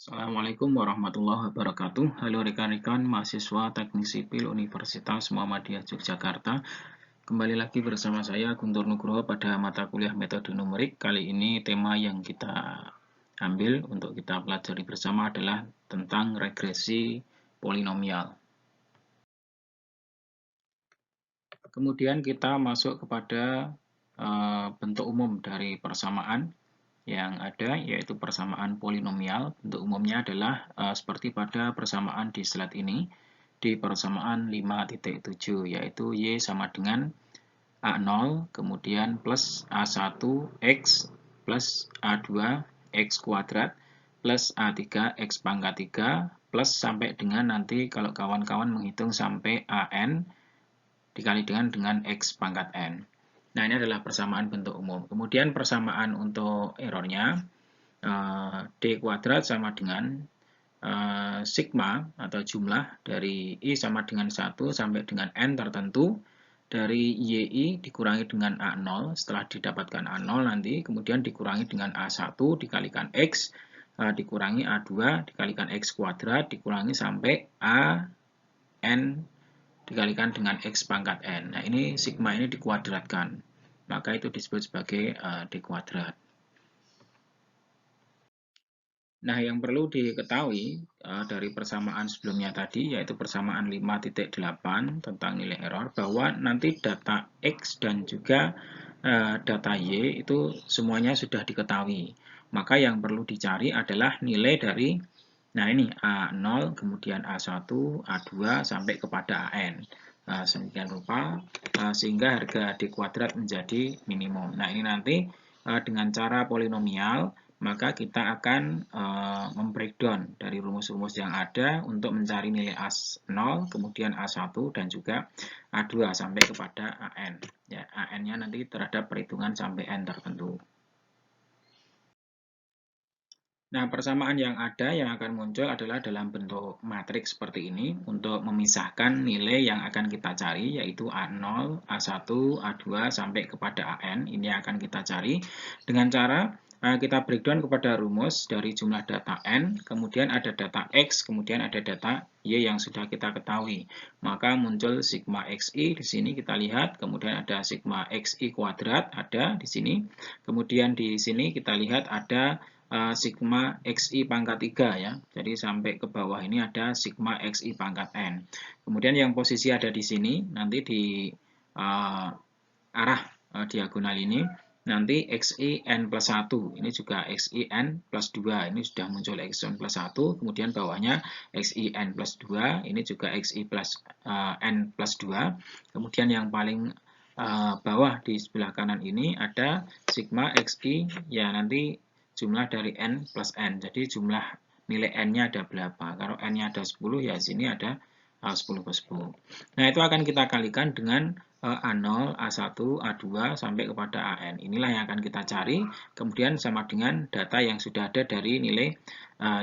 Assalamualaikum warahmatullahi wabarakatuh. Halo rekan-rekan mahasiswa Teknik Sipil Universitas Muhammadiyah Yogyakarta. Kembali lagi bersama saya Guntur Nugroho pada mata kuliah metode numerik. Kali ini tema yang kita ambil untuk kita pelajari bersama adalah tentang regresi polinomial. Kemudian kita masuk kepada bentuk umum dari persamaan yang ada, yaitu persamaan polinomial. Bentuk umumnya adalah seperti pada persamaan di slide ini, di persamaan 5.7, yaitu Y sama dengan A0, kemudian plus A1 X plus A2 X kuadrat plus A3 X pangkat 3 plus sampai dengan nanti kalau kawan-kawan menghitung sampai AN dikali dengan X pangkat N. Nah, ini adalah persamaan bentuk umum. Kemudian persamaan untuk errornya, D kuadrat sama dengan sigma atau jumlah dari I sama dengan 1 sampai dengan N tertentu dari YI dikurangi dengan A0 setelah didapatkan A0 nanti kemudian dikurangi dengan A1 dikalikan X dikurangi A2 dikalikan X kuadrat dikurangi sampai AN dikalikan dengan X pangkat N. Nah, ini sigma ini dikuadratkan. Maka itu disebut sebagai D kuadrat. Nah, yang perlu diketahui dari persamaan sebelumnya tadi, yaitu persamaan 5.8 tentang nilai error, bahwa nanti data X dan juga data Y itu semuanya sudah diketahui. Maka yang perlu dicari adalah nilai dari, nah ini A0, kemudian A1, A2, sampai kepada AN. Sedemikian rupa, sehingga harga D kuadrat menjadi minimum. Nah, ini nanti dengan cara polinomial, maka kita akan membreakdown dari rumus-rumus yang ada untuk mencari nilai A0, kemudian A1, dan juga A2 sampai kepada AN. Ya, AN-nya nanti terhadap perhitungan sampai N tertentu. Nah, persamaan yang ada yang akan muncul adalah dalam bentuk matriks seperti ini untuk memisahkan nilai yang akan kita cari, yaitu A0, A1, A2, sampai kepada AN. Ini akan kita cari dengan cara kita breakdown kepada rumus dari jumlah data N, kemudian ada data X, kemudian ada data Y yang sudah kita ketahui. Maka muncul sigma XI di sini kita lihat, kemudian ada sigma XI kuadrat ada di sini. Kemudian di sini kita lihat ada sigma XI pangkat 3 ya. Jadi sampai ke bawah ini ada sigma XI pangkat N. Kemudian yang posisi ada di sini nanti di arah diagonal ini nanti XI N plus 1. Ini juga XI N plus 2. Ini sudah muncul XI N plus 1. Kemudian bawahnya XI N plus 2. Ini juga XI plus N plus 2. Kemudian yang paling bawah di sebelah kanan ini ada sigma XI ya nanti jumlah dari N plus N. Jadi jumlah nilai N-nya ada berapa. Kalau N-nya ada 10, ya sini ada 10 per 10. Nah, itu akan kita kalikan dengan A0, A1, A2, sampai kepada AN. Inilah yang akan kita cari. Kemudian sama dengan data yang sudah ada dari nilai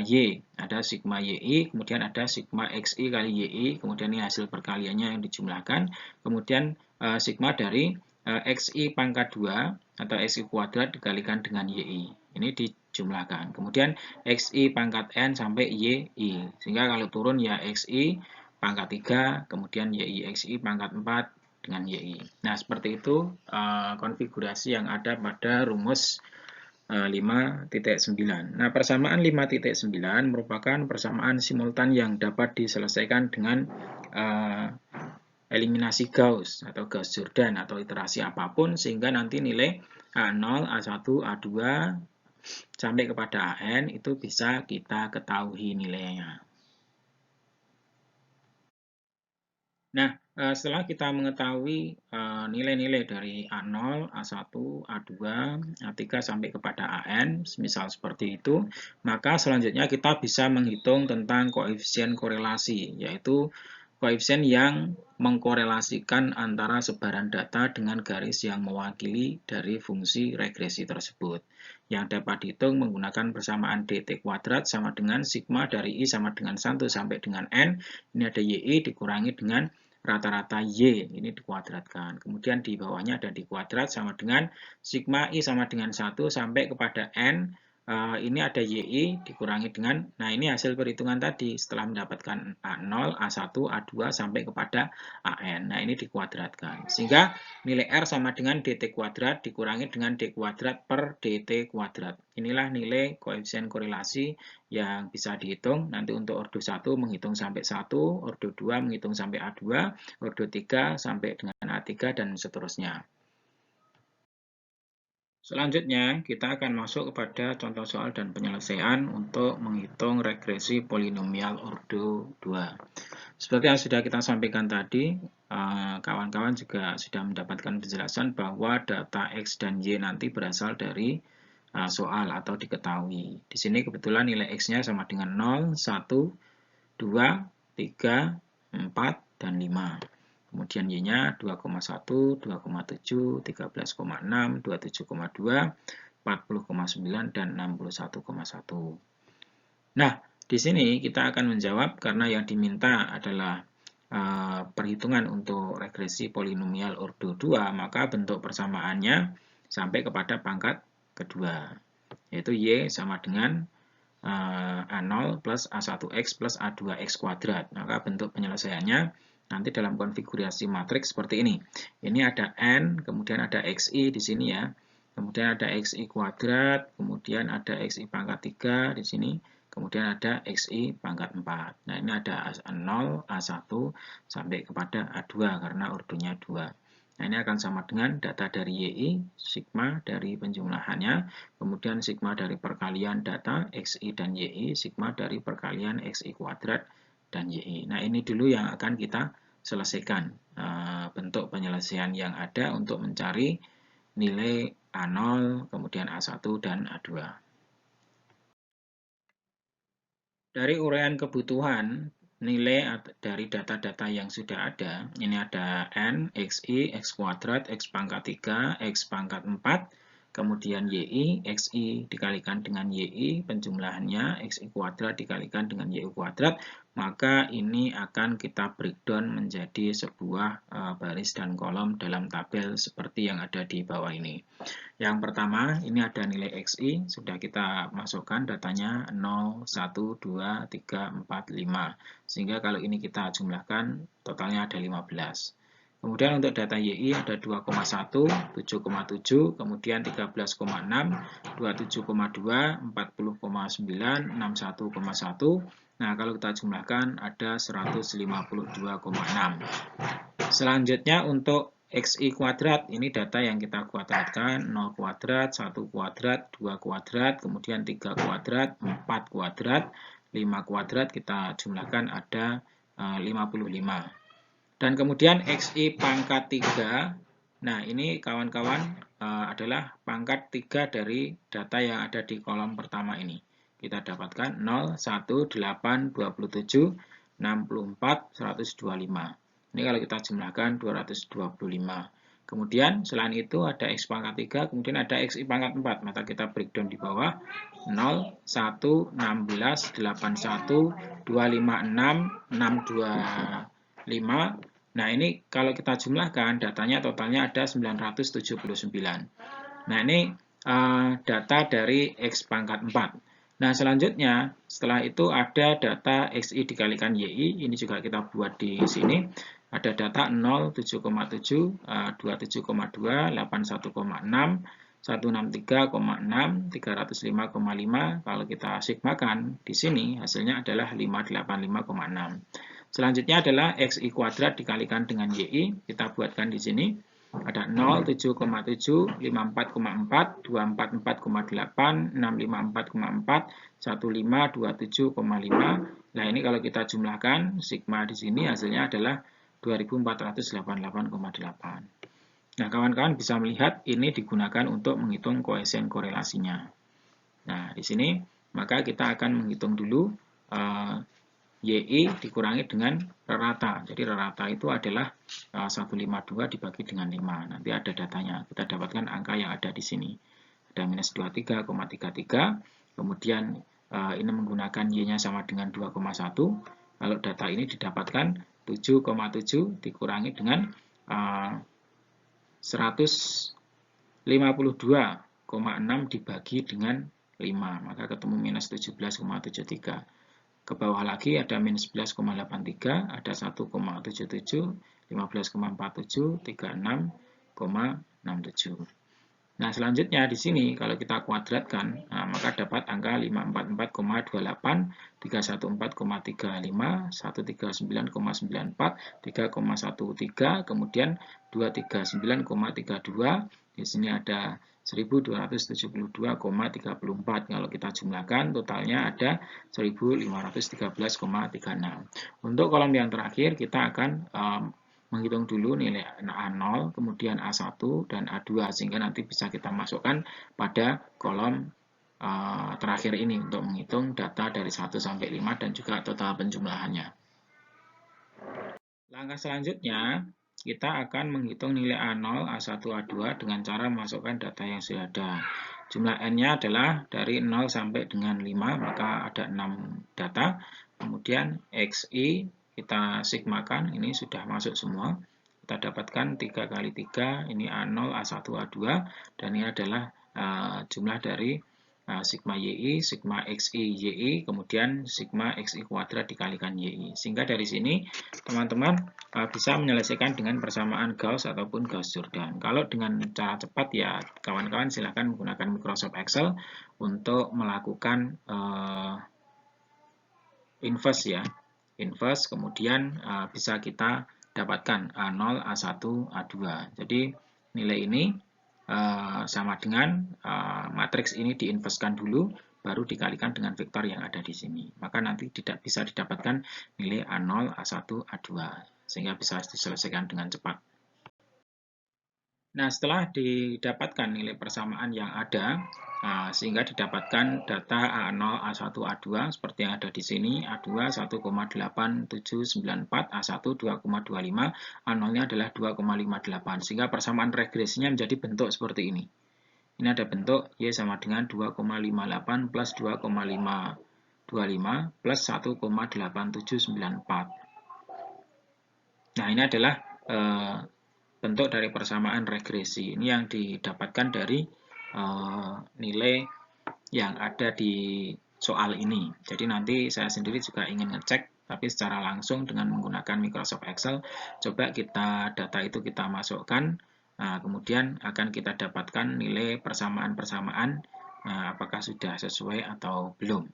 Y. Ada sigma YI, kemudian ada sigma XI kali YI, kemudian ini hasil perkaliannya yang dijumlahkan. Kemudian sigma dari XI pangkat 2 atau XI kuadrat dikalikan dengan YI. Ini dijumlahkan. Kemudian XI pangkat N sampai YI. Sehingga kalau turun ya XI pangkat 3, kemudian YI XI pangkat 4 dengan YI. Nah, seperti itu konfigurasi yang ada pada rumus 5.9. Nah, persamaan 5.9 merupakan persamaan simultan yang dapat diselesaikan dengan eliminasi Gauss atau Gauss-Jordan atau iterasi apapun sehingga nanti nilai A0, A1, A2 sampai kepada AN itu bisa kita ketahui nilainya. Nah, setelah kita mengetahui nilai-nilai dari A0, A1, A2, A3 sampai kepada AN, misal seperti itu, maka selanjutnya kita bisa menghitung tentang koefisien korelasi, yaitu koefisien yang mengkorelasikan antara sebaran data dengan garis yang mewakili dari fungsi regresi tersebut. Yang dapat dihitung menggunakan persamaan dt kuadrat sama dengan sigma dari I sama dengan 1 sampai dengan N. Ini ada YI dikurangi dengan rata-rata Y, ini dikuadratkan. Kemudian di bawahnya ada di kuadrat sama dengan sigma I sama dengan 1 sampai kepada N ini ada YI dikurangi dengan, nah ini hasil perhitungan tadi setelah mendapatkan A0, A1, A2 sampai kepada AN. Nah ini dikuadratkan. Sehingga nilai R sama dengan DT kuadrat dikurangi dengan D kuadrat per DT kuadrat. Inilah nilai koefisien korelasi yang bisa dihitung. Nanti untuk ordo 1 menghitung sampai 1, ordo 2 menghitung sampai A2, ordo 3 sampai dengan A3 dan seterusnya. Selanjutnya, kita akan masuk kepada contoh soal dan penyelesaian untuk menghitung regresi polinomial ordo 2. Seperti yang sudah kita sampaikan tadi, kawan-kawan juga sudah mendapatkan penjelasan bahwa data X dan Y nanti berasal dari soal atau diketahui. Di sini kebetulan nilai X-nya sama dengan 0, 1, 2, 3, 4, dan 5. Kemudian Y-nya 2,1, 2,7, 13,6, 27,2, 40,9, dan 61,1. Nah, di sini kita akan menjawab karena yang diminta adalah perhitungan untuk regresi polinomial ordo 2, maka bentuk persamaannya sampai kepada pangkat kedua, yaitu Y sama dengan A0 plus A1X plus A2X kuadrat. Maka bentuk penyelesaiannya nanti dalam konfigurasi matriks seperti ini. Ini ada N, kemudian ada XI di sini ya. Kemudian ada XI kuadrat, kemudian ada XI pangkat 3 di sini. Kemudian ada XI pangkat 4. Nah, ini ada A0, A1 sampai kepada A2 karena ordonya 2. Nah, ini akan sama dengan data dari YI, sigma dari penjumlahannya, kemudian sigma dari perkalian data XI dan YI, sigma dari perkalian XI kuadrat dan YI. Nah, ini dulu yang akan kita selesaikan, bentuk penyelesaian yang ada untuk mencari nilai A0, kemudian A1 dan A2. Dari uraian kebutuhan, nilai dari data-data yang sudah ada, ini ada N, XI, X kuadrat, X pangkat 3, X pangkat 4, kemudian YI, XI dikalikan dengan YI, penjumlahannya XI kuadrat dikalikan dengan YI kuadrat, maka ini akan kita breakdown menjadi sebuah baris dan kolom dalam tabel seperti yang ada di bawah ini. Yang pertama, ini ada nilai XI, sudah kita masukkan datanya 0, 1, 2, 3, 4, 5. Sehingga kalau ini kita jumlahkan, totalnya ada 15. Kemudian untuk data YI ada 2,1, 7,7, kemudian 13,6, 27,2, 40,9, 61,1. Nah, kalau kita jumlahkan ada 152,6. Selanjutnya untuk XI kuadrat, ini data yang kita kuadratkan, 0 kuadrat, 1 kuadrat, 2 kuadrat, kemudian 3 kuadrat, 4 kuadrat, 5 kuadrat, kita jumlahkan ada 55. Dan kemudian XI pangkat 3, nah ini kawan-kawan adalah pangkat 3 dari data yang ada di kolom pertama ini. Kita dapatkan 0, 1, 8, 27, 64, 125. Ini kalau kita jumlahkan 225. Kemudian selain itu ada X pangkat 3, kemudian ada XI pangkat 4. Maka kita breakdown di bawah 0, 1, 16, 81, 256, 625. Nah ini kalau kita jumlahkan datanya totalnya ada 979. Nah ini data dari X pangkat 4. Nah, selanjutnya, setelah itu ada data XI dikalikan YI, ini juga kita buat di sini. Ada data 0, 7,7, 27,2, 81,6, 163,6, 305,5. Kalau kita sigmakan di sini, hasilnya adalah 585,6. Selanjutnya adalah XI kuadrat dikalikan dengan YI, kita buatkan di sini. Ada 0, 7,7, 54,4, 244,8, 654,4, 1527,5. Nah, ini kalau kita jumlahkan, sigma di sini hasilnya adalah 2488,8. Nah, kawan-kawan bisa melihat ini digunakan untuk menghitung koefisien korelasinya. Nah, di sini maka kita akan menghitung dulu YI dikurangi dengan rata. Jadi rata itu adalah 152 dibagi dengan 5. Nanti ada datanya. Kita dapatkan angka yang ada di sini. Ada minus 23,33. Kemudian ini menggunakan Y-nya sama dengan 2,1. Lalu data ini didapatkan 7,7 dikurangi dengan 152,6 dibagi dengan maka ketemu minus 17,73. Ke bawah lagi ada minus 11,83, ada 1,77, 15,47, 36,67. Nah, selanjutnya di sini kalau kita kuadratkan, maka dapat angka 544,28, 314,35, 139,94, 3,13, kemudian 239,32. Di sini ada 1272,34. Kalau kita jumlahkan totalnya ada 1513,36. Untuk kolom yang terakhir kita akan menghitung dulu nilai A0, kemudian A1 dan A2, sehingga nanti bisa kita masukkan pada kolom terakhir ini untuk menghitung data dari 1 sampai 5 dan juga total penjumlahannya. Langkah selanjutnya, kita akan menghitung nilai A0, A1, A2 dengan cara memasukkan data yang sudah ada. Jumlah N-nya adalah dari 0 sampai dengan 5, maka ada 6 data. Kemudian XI kita sigmakan, ini sudah masuk semua. Kita dapatkan 3 kali 3, ini A0, A1, A2, dan ini adalah jumlah dari sigma YI, sigma XI YI, kemudian sigma XI kuadrat dikalikan YI. Sehingga dari sini teman-teman bisa menyelesaikan dengan persamaan Gauss ataupun Gauss-Jordan. Kalau dengan cara cepat ya kawan-kawan silahkan menggunakan Microsoft Excel untuk melakukan inverse ya. Inverse kemudian bisa kita dapatkan A0, A1, A2. Jadi nilai ini sama dengan matriks ini diinverskan dulu, baru dikalikan dengan vektor yang ada di sini. Maka nanti tidak bisa didapatkan nilai A0, A1, A2, sehingga bisa diselesaikan dengan cepat. Nah, setelah didapatkan nilai persamaan yang ada, sehingga didapatkan data A0, A1, A2 seperti yang ada di sini, A2 1,8794, A1 2,25, A0-nya adalah 2,58, sehingga persamaan regresinya menjadi bentuk seperti ini. Ini ada bentuk Y sama dengan 2,58 plus 2,525 plus 1,8794. Nah, ini adalah bentuk dari persamaan regresi. Ini yang didapatkan dari nilai yang ada di soal ini. Jadi nanti saya sendiri juga ingin ngecek, tapi secara langsung dengan menggunakan Microsoft Excel, coba data itu kita masukkan, kemudian akan kita dapatkan nilai persamaan-persamaan, apakah sudah sesuai atau belum.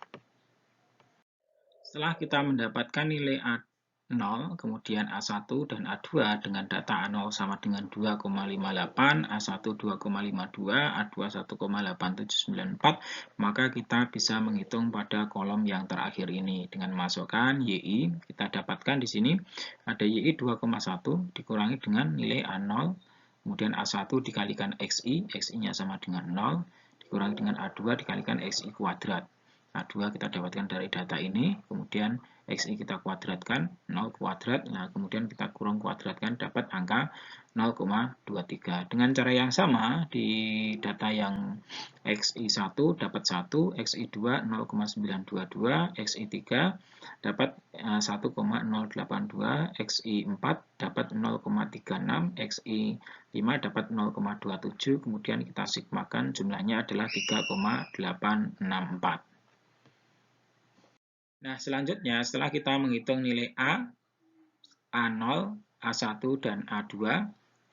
Setelah kita mendapatkan nilai A0, kemudian A1 dan A2 dengan data A0 sama dengan 2,58, A1 2,52, A2 1,8794, maka kita bisa menghitung pada kolom yang terakhir ini dengan masukkan YI. Kita dapatkan di sini ada YI 2,1 dikurangi dengan nilai A0, kemudian A1 dikalikan XI, XI-nya sama dengan 0, dikurangi dengan A2 dikalikan XI kuadrat. A2 kita dapatkan dari data ini, kemudian XI kita kuadratkan, 0 kuadrat, nah kemudian kita kurang kuadratkan dapat angka 0,23. Dengan cara yang sama, di data yang XI1 dapat 1, XI2 0,922, XI3 dapat 1,082, XI4 dapat 0,36, XI5 dapat 0,27, kemudian kita sigmakan jumlahnya adalah 3,864. Nah, selanjutnya setelah kita menghitung nilai A, A0, A1, dan A2,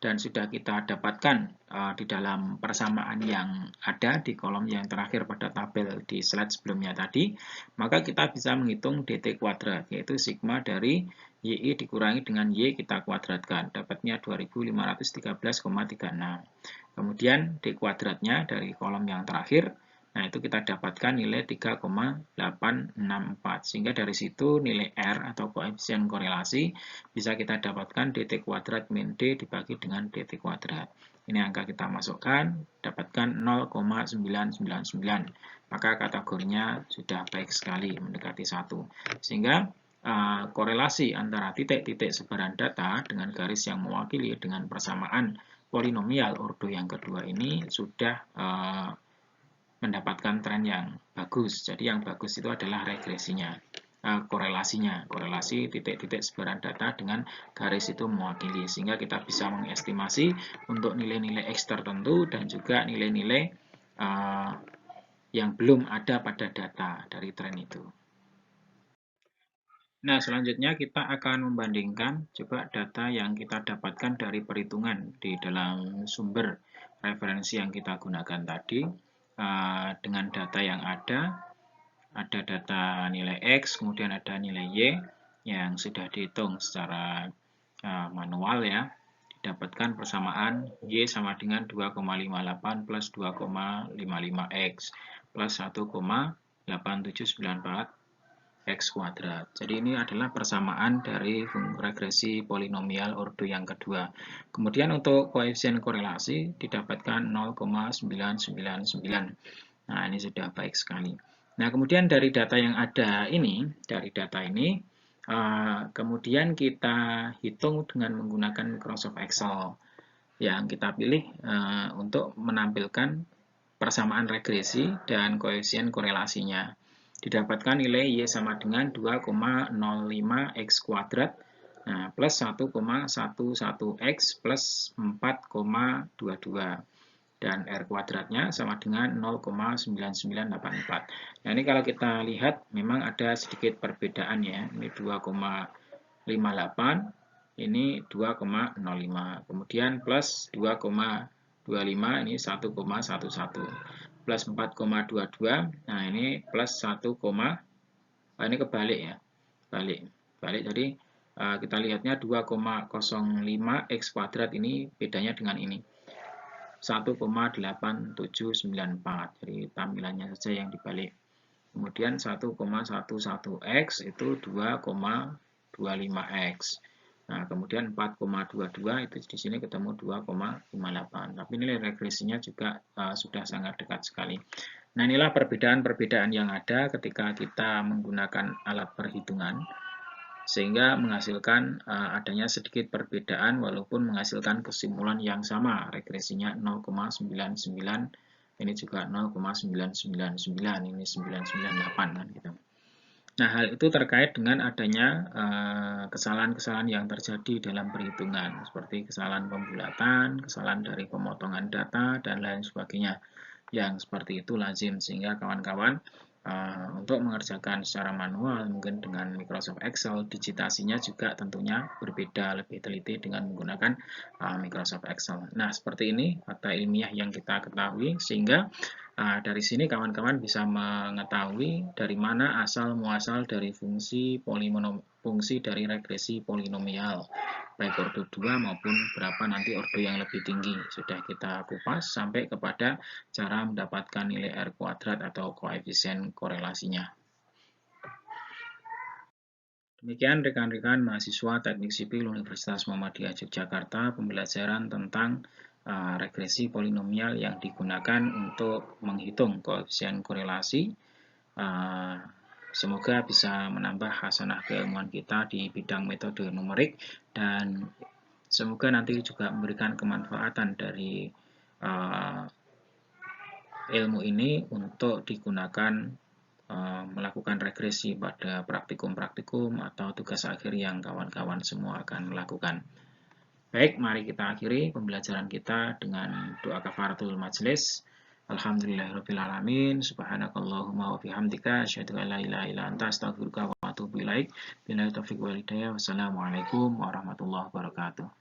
dan sudah kita dapatkan di dalam persamaan yang ada di kolom yang terakhir pada tabel di slide sebelumnya tadi, maka kita bisa menghitung DT kuadrat, yaitu sigma dari YI dikurangi dengan Y kita kuadratkan, dapatnya 2513,36. Kemudian D kuadratnya dari kolom yang terakhir, nah itu kita dapatkan nilai 3,864, sehingga dari situ nilai R atau koefisien korelasi bisa kita dapatkan DT kuadrat min D dibagi dengan DT kuadrat. Ini angka kita masukkan, dapatkan 0,999, maka kategorinya sudah baik sekali, mendekati 1. Sehingga korelasi antara titik-titik sebaran data dengan garis yang mewakili dengan persamaan polinomial ordo yang kedua ini sudah mendapatkan tren yang bagus. Jadi yang bagus itu adalah regresinya, korelasinya, korelasi titik-titik sebaran data dengan garis itu mewakili, sehingga kita bisa mengestimasi untuk nilai-nilai X tertentu dan juga nilai-nilai yang belum ada pada data dari tren itu. Nah, selanjutnya kita akan membandingkan coba data yang kita dapatkan dari perhitungan di dalam sumber referensi yang kita gunakan tadi dengan data yang ada data nilai X, kemudian ada nilai Y yang sudah dihitung secara manual ya. Didapatkan persamaan Y sama dengan 2,58 plus 2,55X plus 1,8794 X kuadrat. Jadi ini adalah persamaan dari regresi polinomial ordo yang kedua. Kemudian untuk koefisien korelasi didapatkan 0,999. Nah, ini sudah baik sekali. Nah, kemudian dari data yang ada ini, kemudian kita hitung dengan menggunakan Microsoft Excel yang kita pilih untuk menampilkan persamaan regresi dan koefisien korelasinya. Didapatkan nilai Y sama dengan 2,05X kuadrat plus 1,11X plus 4,22. Dan R kuadratnya sama dengan 0,9984. Nah, ini kalau kita lihat memang ada sedikit perbedaan ya. Ini 2,58, ini 2,05. Kemudian plus 2,25, ini 1,11. Plus 4,22, nah ini plus 1, ini kebalik ya. Balik. Jadi kita lihatnya 2,05X kuadrat ini bedanya dengan ini. 1,8794. Jadi tampilannya saja yang dibalik. Kemudian 1,11X itu 2,25X. Nah, kemudian 4,22 itu di sini ketemu 2,58. Tapi nilai regresinya juga sudah sangat dekat sekali. Nah, inilah perbedaan-perbedaan yang ada ketika kita menggunakan alat perhitungan, sehingga menghasilkan adanya sedikit perbedaan walaupun menghasilkan kesimpulan yang sama. Regresinya 0,99, ini juga 0,999, ini 998 kan gitu. Nah, hal itu terkait dengan adanya kesalahan-kesalahan yang terjadi dalam perhitungan, seperti kesalahan pembulatan, kesalahan dari pemotongan data, dan lain sebagainya. Yang seperti itu lazim, sehingga kawan-kawan untuk mengerjakan secara manual, mungkin dengan Microsoft Excel, digitasinya juga tentunya berbeda, lebih teliti dengan menggunakan Microsoft Excel. Nah, seperti ini fakta ilmiah yang kita ketahui, sehingga dari sini kawan-kawan bisa mengetahui dari mana asal muasal dari fungsi dari regresi polinomial, baik ordo 2 maupun berapa nanti ordo yang lebih tinggi. Sudah kita kupas sampai kepada cara mendapatkan nilai R kuadrat atau koefisien korelasinya. Demikian rekan-rekan mahasiswa Teknik Sipil Universitas Muhammadiyah Yogyakarta, pembelajaran tentang regresi polinomial yang digunakan untuk menghitung koefisien korelasi. Semoga bisa menambah hasanah keilmuan kita di bidang metode numerik, dan semoga nanti juga memberikan kemanfaatan dari ilmu ini untuk digunakan melakukan regresi pada praktikum-praktikum atau tugas akhir yang kawan-kawan semua akan melakukan. Baik, mari kita akhiri pembelajaran kita dengan doa kafaratul majelis. Alhamdulillahirrabbilalamin. Subhanakallahumma wa bihamdika asyhadu an la ilaha illa anta astaghfiruka wa atubu ilaik. Billahi taufiq wal hidayah. Wassalamualaikum warahmatullahi wabarakatuh.